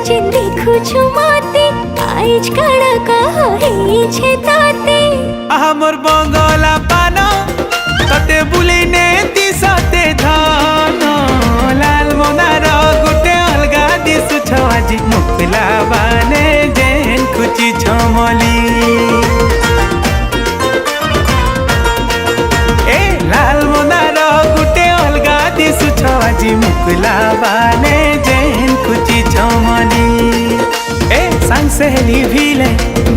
जे देखु छु माते आइज काड़ा कहा हे छे ताते हमर बंगला पानो तते बुलिने दिसते धन लाल मनार गुटे अलगा दिसु छ आजि मुखला बाने जेन खुची छमली ए लाल मनार गुटे अलगा दिसु छ आजि मुखला बाने जेन खुची छमली ए सांग सहेली भिले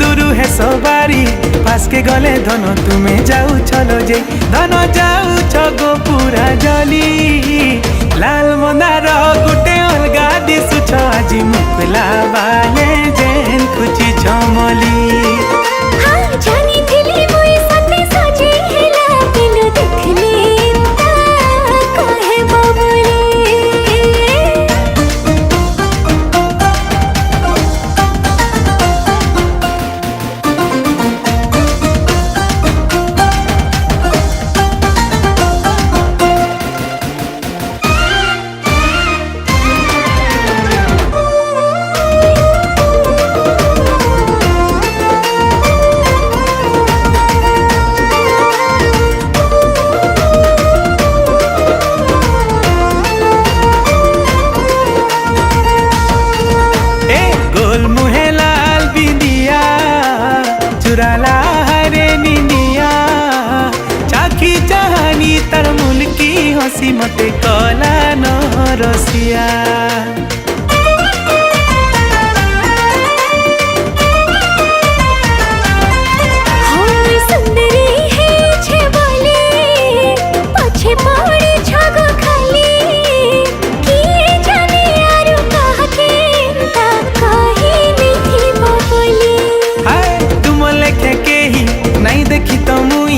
दुरु है सवारी पास के गले धनो तुम्हें जाऊ चलो जे धनो जाऊ छगो पूरा जली लाल मंदार गुटे अलगा दिसु छ आजि मुखला बाले जेन खुची छमली हाँ जानी थिली मोई सते सजे हेला दिलो देखले कहे बाबुले चुराला हरे निनिया चाखी चाहनी तर मुल्की हसी मते कला न रसिया देखी तो मुई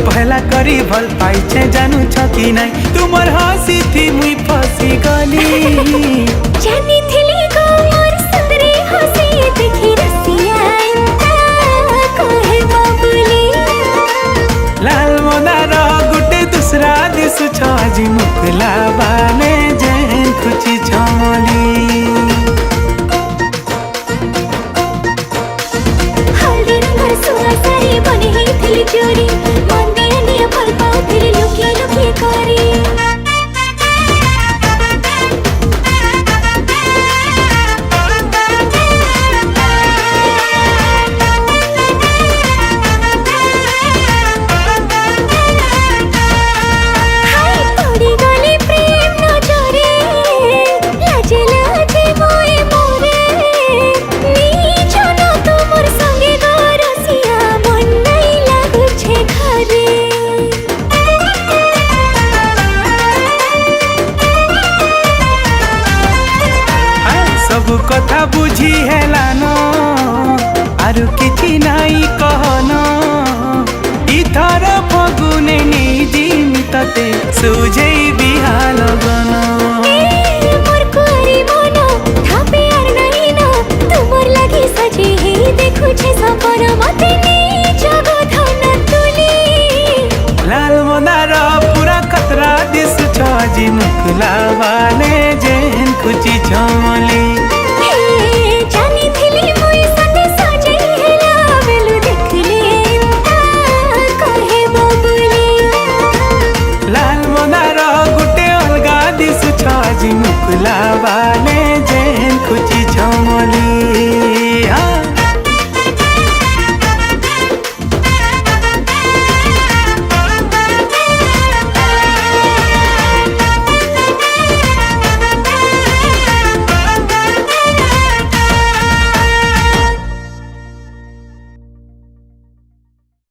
पहला करी भल पाइछे जानू छ कि नै तुमर हसी थी मुई फसी गली जानी थिली गो मोर सुंदरी हसी देखी रसिया कहे बाबुली लाल मंदार गुटे दूसरा दिसु छ आजि मुखला बाले जेन खुची छमली चोरी मन दिया निया फल पाओ फिर लुकिया लुकिया करी सब कथा बुझी हेलानो आरु किछि नाई कहनो इथर फगुने नै जिमी तते सुझेई बिहाल गनो मोर कोरी मनो थापे आर नाही न तुमर लागि सजे हे देखु छे सपर मते नी जगो धन तुली लाल मंदार पूरा खतरा दिसु छ आजि मुखला बाले